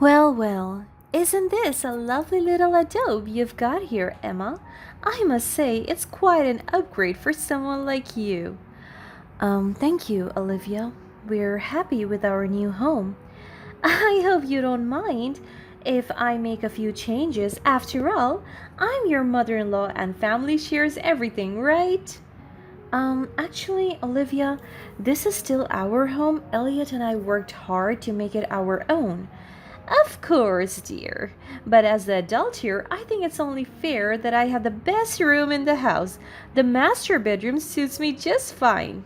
Well, well, isn't this a lovely little adobe you've got here, Emma? I must say it's quite an upgrade for someone like you. Thank you, Olivia. We're happy with our new home. I hope you don't mind if I make a few changes. After all, I'm your mother in law and family shares everything, right? Actually, Olivia, this is still our home. Elliot and I worked hard to make it our own. Of course, dear. But as the adult here, I think it's only fair that I have the best room in the house. The master bedroom suits me just fine.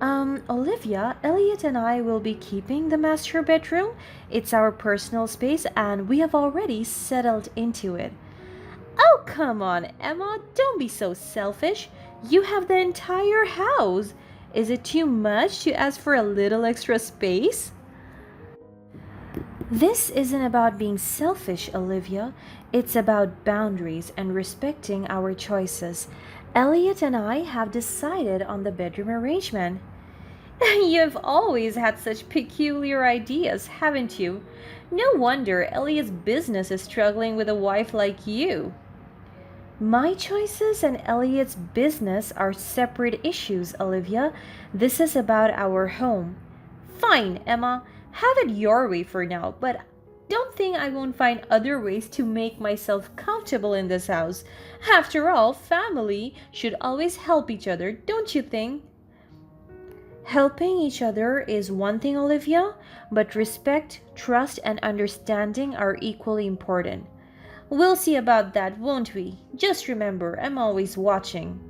Olivia, Elliot and I will be keeping the master bedroom. It's our personal space and we have already settled into it. Oh, come on, Emma, don't be so selfish. You have the entire house. Is it too much to ask for a little extra space? This isn't about being selfish, Olivia. It's about boundaries and respecting our choices. Elliot and I have decided on the bedroom arrangement. You've always had such peculiar ideas, haven't you? No wonder Elliot's business is struggling with a wife like you. My choices and Elliot's business are separate issues, Olivia. This is about our home. Fine, Emma. Have it your way for now, but don't think I won't find other ways to make myself comfortable in this house. After all, family should always help each other, don't you think? Helping each other is one thing, Olivia, but respect, trust, and understanding are equally important. We'll see about that, won't we? Just remember, I'm always watching.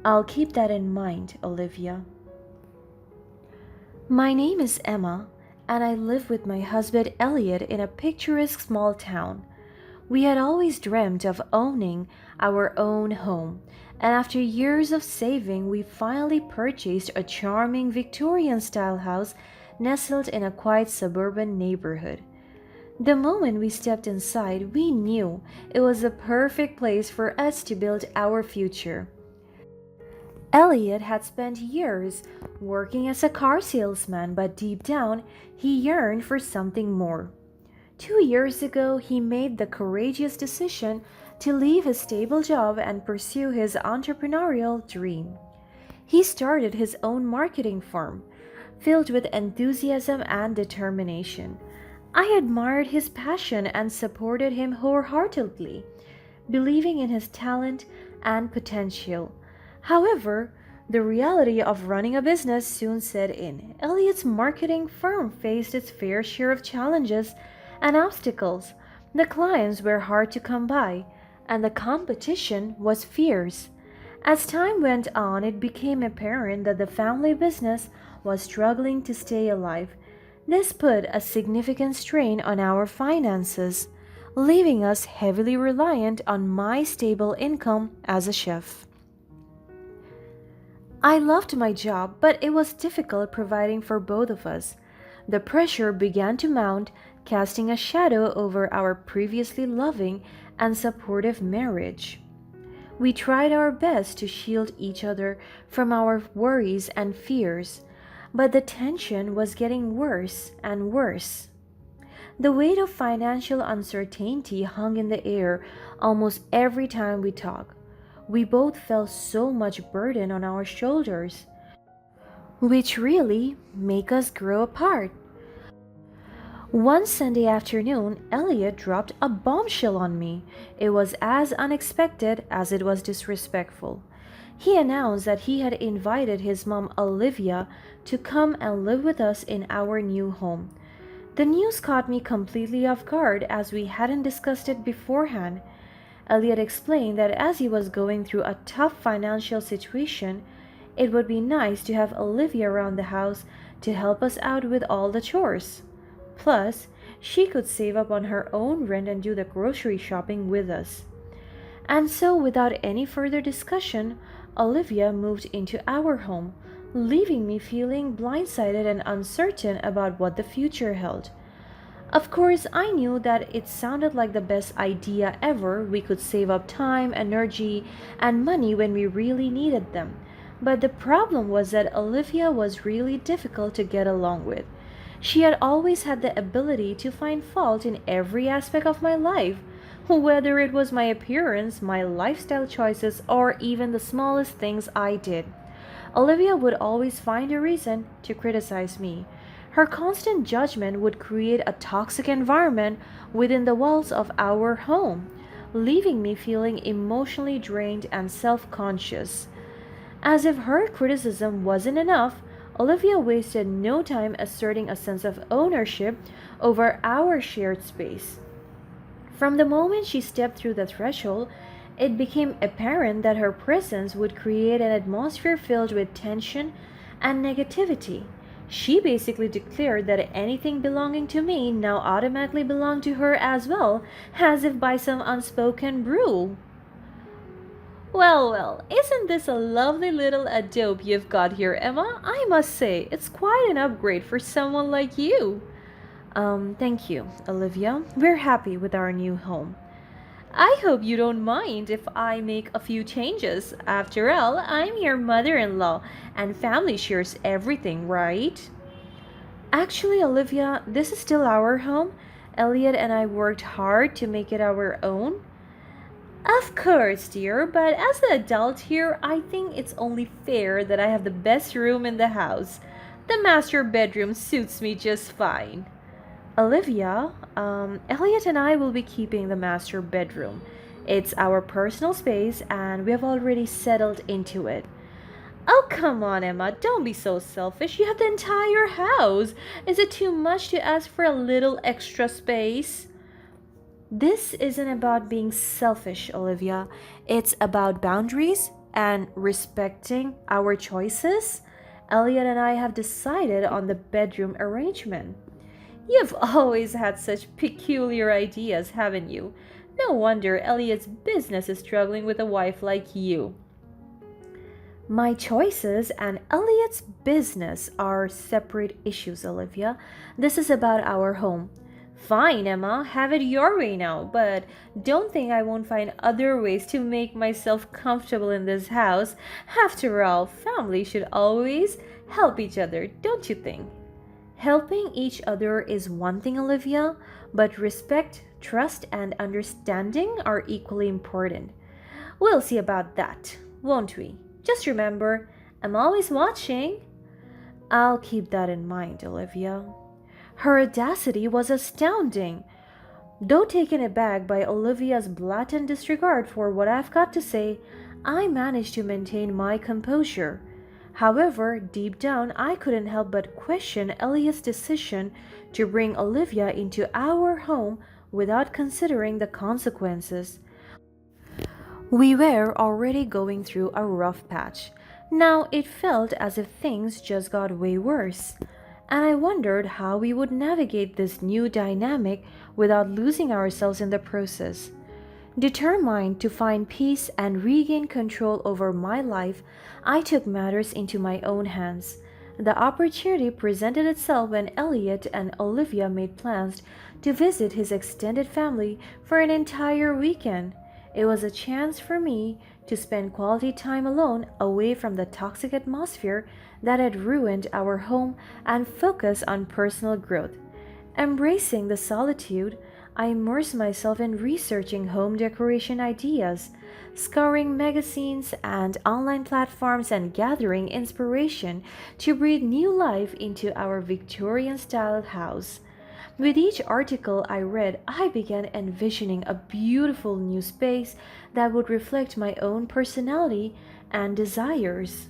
I'll keep that in mind, Olivia. My name is Emma, and I live with my husband Elliot in a picturesque small town. We had always dreamt of owning our own home, and after years of saving, we finally purchased a charming Victorian style house nestled in a quiet suburban neighborhood. The moment we stepped inside, we knew it was the perfect place for us to build our future. Elliot had spent years working as a car salesman, but deep down, he yearned for something more. 2 years ago, he made the courageous decision to leave his stable job and pursue his entrepreneurial dream. He started his own marketing firm, filled with enthusiasm and determination. I admired his passion and supported him wholeheartedly, believing in his talent and potential. However, the reality of running a business soon set in. Elliot's marketing firm faced its fair share of challenges and obstacles. The clients were hard to come by, and the competition was fierce. As time went on, it became apparent that the family business was struggling to stay alive. This put a significant strain on our finances, leaving us heavily reliant on my stable income as a chef. I loved my job, but it was difficult providing for both of us. The pressure began to mount, casting a shadow over our previously loving and supportive marriage. We tried our best to shield each other from our worries and fears, but the tension was getting worse and worse. The weight of financial uncertainty hung in the air almost every time we talked. We both felt so much burden on our shoulders, which really make us grow apart. One Sunday afternoon, Elliot dropped a bombshell on me. It was as unexpected as it was disrespectful. He announced that he had invited his mom, Olivia, to come and live with us in our new home. The news caught me completely off guard as we hadn't discussed it beforehand. Elliot explained that as he was going through a tough financial situation, it would be nice to have Olivia around the house to help us out with all the chores. Plus, she could save up on her own rent and do the grocery shopping with us. And so, without any further discussion, Olivia moved into our home, leaving me feeling blindsided and uncertain about what the future held. Of course, I knew that it sounded like the best idea ever. We could save up time, energy, and money when we really needed them. But the problem was that Olivia was really difficult to get along with. She had always had the ability to find fault in every aspect of my life, whether it was my appearance, my lifestyle choices, or even the smallest things I did. Olivia would always find a reason to criticize me. Her constant judgment would create a toxic environment within the walls of our home, leaving me feeling emotionally drained and self conscious. As if her criticism wasn't enough, Olivia wasted no time asserting a sense of ownership over our shared space. From the moment she stepped through the threshold, it became apparent that her presence would create an atmosphere filled with tension and negativity. She basically declared that anything belonging to me now automatically belonged to her as well, as if by some unspoken rule. Well, isn't this a lovely little adobe you've got here, Emma? I must say, it's quite an upgrade for someone like you. Thank you, Olivia. We're happy with our new home. I hope you don't mind if I make a few changes. After all, I'm your mother in law, and family shares everything, right? Actually, Olivia, this is still our home. Elliot and I worked hard to make it our own. Of course, dear, but as the adult here, I think it's only fair that I have the best room in the house. The master bedroom suits me just fine. Olivia, Elliot and I will be keeping the master bedroom. It's our personal space and we have already settled into it. Oh, come on, Emma, don't be so selfish. You have the entire house. Is it too much to ask for a little extra space? This isn't about being selfish, Olivia. It's about boundaries and respecting our choices. Elliot and I have decided on the bedroom arrangement. You've always had such peculiar ideas, haven't you? No wonder Elliot's business is struggling with a wife like you. My choices and Elliot's business are separate issues, Olivia. This is about our home. Fine, Emma, have it your way now, but don't think I won't find other ways to make myself comfortable in this house. After all, family should always help each other, don't you think? Helping each other is one thing, Olivia, but respect, trust, and understanding are equally important. We'll see about that, won't we? Just remember, I'm always watching. I'll keep that in mind, Olivia. Her audacity was astounding. Though taken aback by Olivia's blatant disregard for what I've got to say, I managed to maintain my composure. However, deep down, I couldn't help but question Elliot's decision to bring Olivia into our home without considering the consequences. We were already going through a rough patch. Now it felt as if things just got way worse, and I wondered how we would navigate this new dynamic without losing ourselves in the process. Determined to find peace and regain control over my life, I took matters into my own hands. The opportunity presented itself when Elliot and Olivia made plans to visit his extended family for an entire weekend. It was a chance for me to spend quality time alone away from the toxic atmosphere that had ruined our home and focus on personal growth. Embracing the solitude, I immersed myself in researching home decoration ideas, scouring magazines and online platforms, and gathering inspiration to breathe new life into our Victorian style house. With each article I read, I began envisioning a beautiful new space that would reflect my own personality and desires.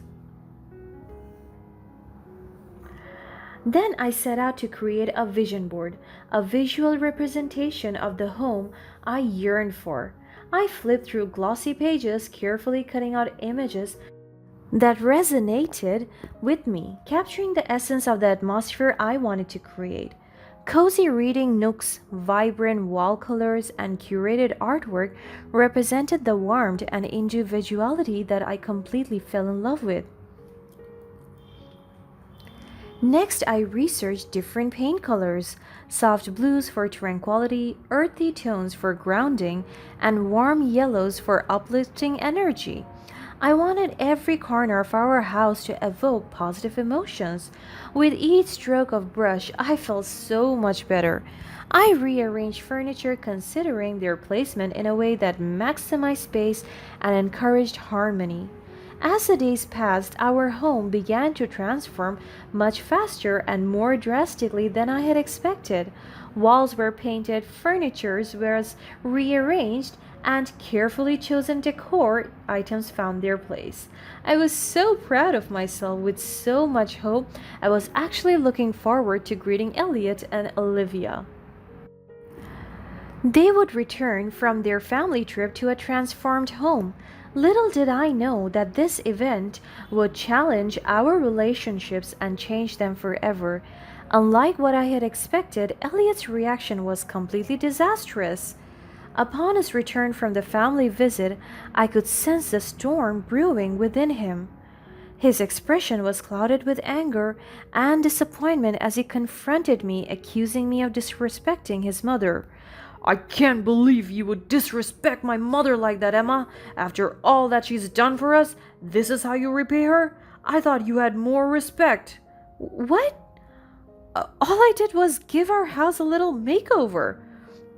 Then I set out to create a vision board, a visual representation of the home I yearned for. I flipped through glossy pages, carefully cutting out images that resonated with me, capturing the essence of the atmosphere I wanted to create. Cozy reading nooks, vibrant wall colors, and curated artwork represented the warmth and individuality that I completely fell in love with. Next, I researched different paint colors, soft blues for tranquility, earthy tones for grounding, and warm yellows for uplifting energy. I wanted every corner of our house to evoke positive emotions. With each stroke of brush, I felt so much better. I rearranged furniture considering their placement in a way that maximized space and encouraged harmony. As the days passed, our home began to transform much faster and more drastically than I had expected. Walls were painted, furniture was rearranged, and carefully chosen decor items found their place. I was so proud of myself with so much hope. I was actually looking forward to greeting Elliot and Olivia. They would return from their family trip to a transformed home. Little did I know that this event would challenge our relationships and change them forever. Unlike what I had expected, Elliot's reaction was completely disastrous. Upon his return from the family visit, I could sense the storm brewing within him. His expression was clouded with anger and disappointment as he confronted me, accusing me of disrespecting his mother. I can't believe you would disrespect my mother like that, Emma. After all that she's done for us, this is how you repay her? I thought you had more respect. What? All I did was give our house a little makeover.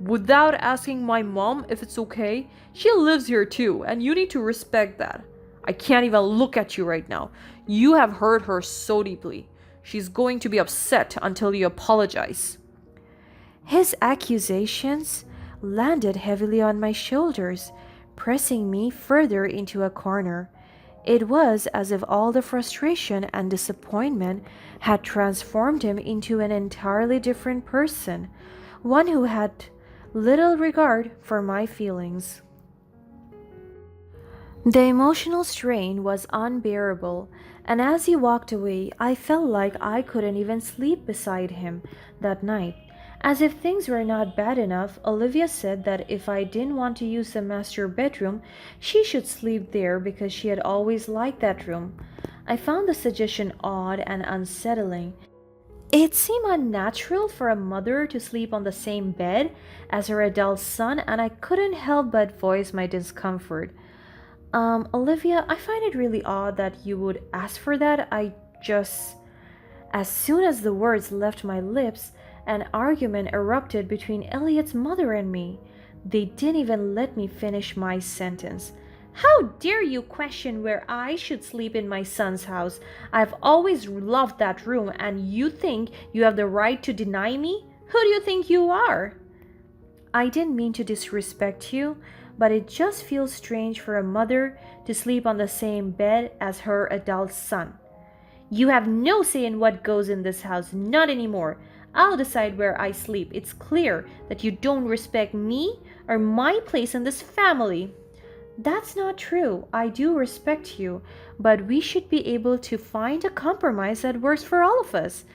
Without asking my mom if it's okay, she lives here too, and you need to respect that. I can't even look at you right now. You have hurt her so deeply. She's going to be upset until you apologize. His accusations landed heavily on my shoulders, pressing me further into a corner. It was as if all the frustration and disappointment had transformed him into an entirely different person, one who had little regard for my feelings. The emotional strain was unbearable, and as he walked away, I felt like I couldn't even sleep beside him that night. As if things were not bad enough, Olivia said that if I didn't want to use the master bedroom, she should sleep there because she had always liked that room. I found the suggestion odd and unsettling. It seemed unnatural for a mother to sleep on the same bed as her adult son, and I couldn't help but voice my discomfort. Olivia, I find it really odd that you would ask for that. As soon as the words left my lips, an argument erupted between Elliot's mother and me. They didn't even let me finish my sentence. How dare you question where I should sleep in my son's house? I've always loved that room, and you think you have the right to deny me? Who do you think you are? I didn't mean to disrespect you, but it just feels strange for a mother to sleep on the same bed as her adult son. You have no say in what goes in this house, not anymore. I'll decide where I sleep. It's clear that you don't respect me or my place in this family. That's not true. I do respect you, but we should be able to find a compromise that works for all of us.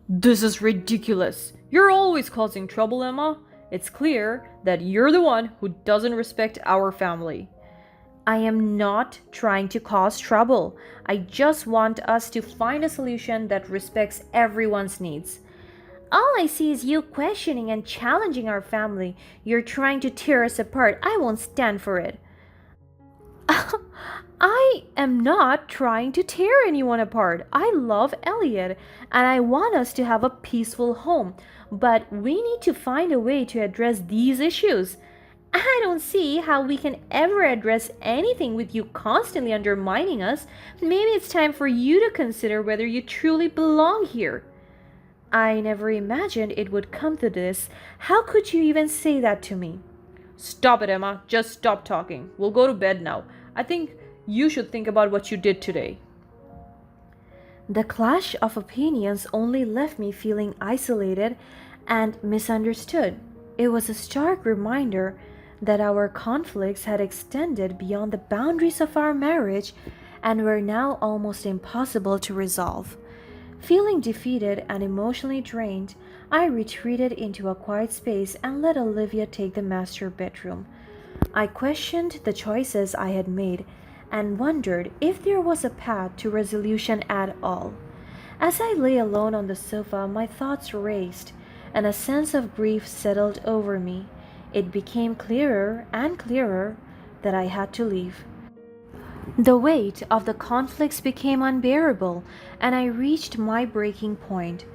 This is ridiculous. You're always causing trouble, Emma. It's clear that you're the one who doesn't respect our family. I am not trying to cause trouble. I just want us to find a solution that respects everyone's needs. All I see is you questioning and challenging our family. You're trying to tear us apart. I won't stand for it. I am not trying to tear anyone apart. I love Elliot and I want us to have a peaceful home. But we need to find a way to address these issues. I don't see how we can ever address anything with you constantly undermining us. Maybe it's time for you to consider whether you truly belong here. I never imagined it would come to this. How could you even say that to me? Stop it, Emma. Just stop talking. We'll go to bed now. I think you should think about what you did today. The clash of opinions only left me feeling isolated and misunderstood. It was a stark reminder that our conflicts had extended beyond the boundaries of our marriage and were now almost impossible to resolve. Feeling defeated and emotionally drained, I retreated into a quiet space and let Olivia take the master bedroom. I questioned the choices I had made and wondered if there was a path to resolution at all. As I lay alone on the sofa, my thoughts raced, and a sense of grief settled over me. It became clearer and clearer that I had to leave. The weight of the conflicts became unbearable, and I reached my breaking point.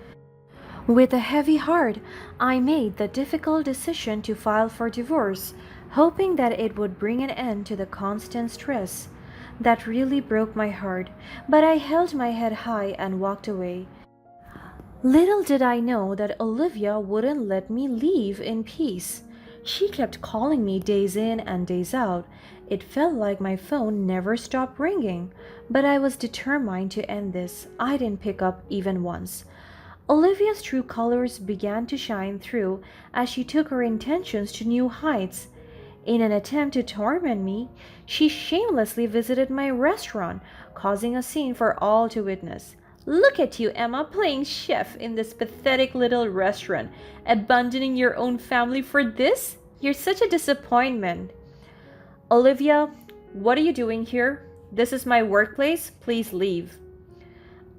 With a heavy heart, I made the difficult decision to file for divorce, hoping that it would bring an end to the constant stress. That really broke my heart, but I held my head high and walked away. Little did I know that Olivia wouldn't let me leave in peace. She kept calling me days in and days out. It felt like my phone never stopped ringing, but I was determined to end this. I didn't pick up even once. Olivia's true colors began to shine through as she took her intentions to new heights. In an attempt to torment me, she shamelessly visited my restaurant, causing a scene for all to witness. Look at you, Emma, playing chef in this pathetic little restaurant, abandoning your own family for this? You're such a disappointment. Olivia, what are you doing here? This is my workplace. Please leave.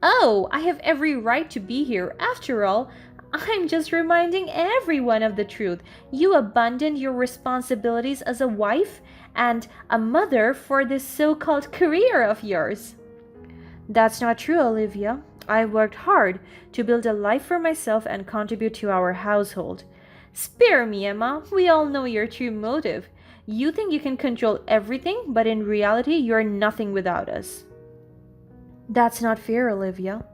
Oh, I have every right to be here. After all, I'm just reminding everyone of the truth. You abandoned your responsibilities as a wife and a mother for this so called career of yours. That's not true, Olivia. I worked hard to build a life for myself and contribute to our household. Spare me, Emma. We all know your true motive. You think you can control everything, but in reality, you're nothing without us. That's not fair, Olivia.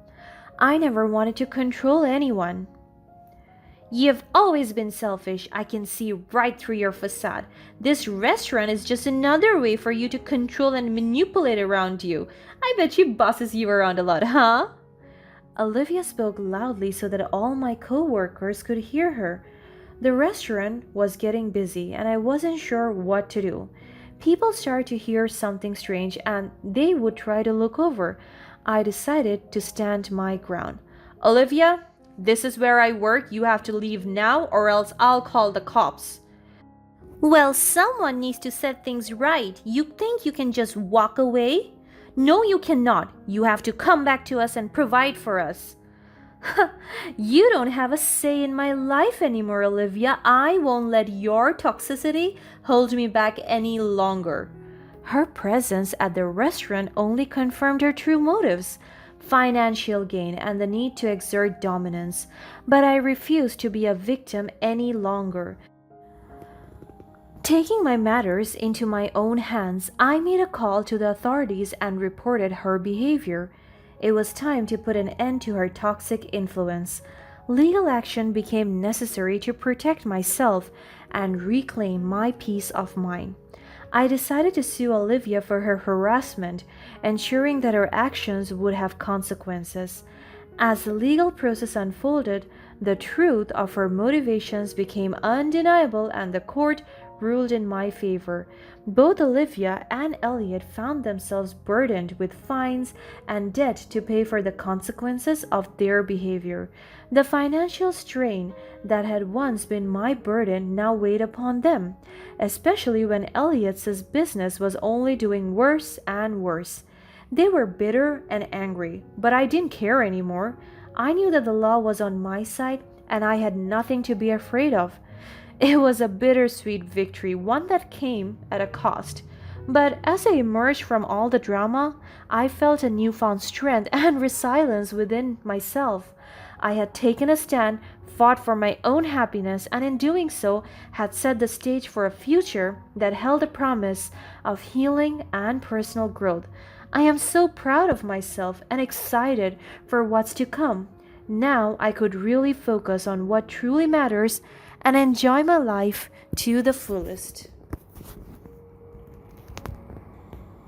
I never wanted to control anyone. You've always been selfish. I can see right through your facade. This restaurant is just another way for you to control and manipulate around you. I bet she bosses you around a lot, huh? Olivia spoke loudly so that all my co-workers could hear her. The restaurant was getting busy and I wasn't sure what to do. People started to hear something strange and they would try to look over. I decided to stand my ground. Olivia, this is where I work. You have to leave now or else I'll call the cops. Well, someone needs to set things right. You think you can just walk away? No, you cannot. You have to come back to us and provide for us. You don't have a say in my life anymore, Olivia. I won't let your toxicity hold me back any longer. Her presence at the restaurant only confirmed her true motives, financial gain and the need to exert dominance. But I refused to be a victim any longer. Taking my matters into my own hands, I made a call to the authorities and reported her behavior. It was time to put an end to her toxic influence. Legal action became necessary to protect myself and reclaim my peace of mind. I decided to sue Olivia for her harassment, ensuring that her actions would have consequences. As the legal process unfolded, the truth of her motivations became undeniable and the court ruled in my favor. Both Olivia and Elliot found themselves burdened with fines and debt to pay for the consequences of their behavior. The financial strain that had once been my burden now weighed upon them, especially when Elliot's business was only doing worse and worse. They were bitter and angry, but I didn't care anymore. I knew that the law was on my side and I had nothing to be afraid of. It was a bittersweet victory, one that came at a cost. But as I emerged from all the drama, I felt a newfound strength and resilience within myself. I had taken a stand, fought for my own happiness, and in doing so had set the stage for a future that held a promise of healing and personal growth. I am so proud of myself and excited for what's to come. Now I could really focus on what truly matters and enjoy my life to the fullest.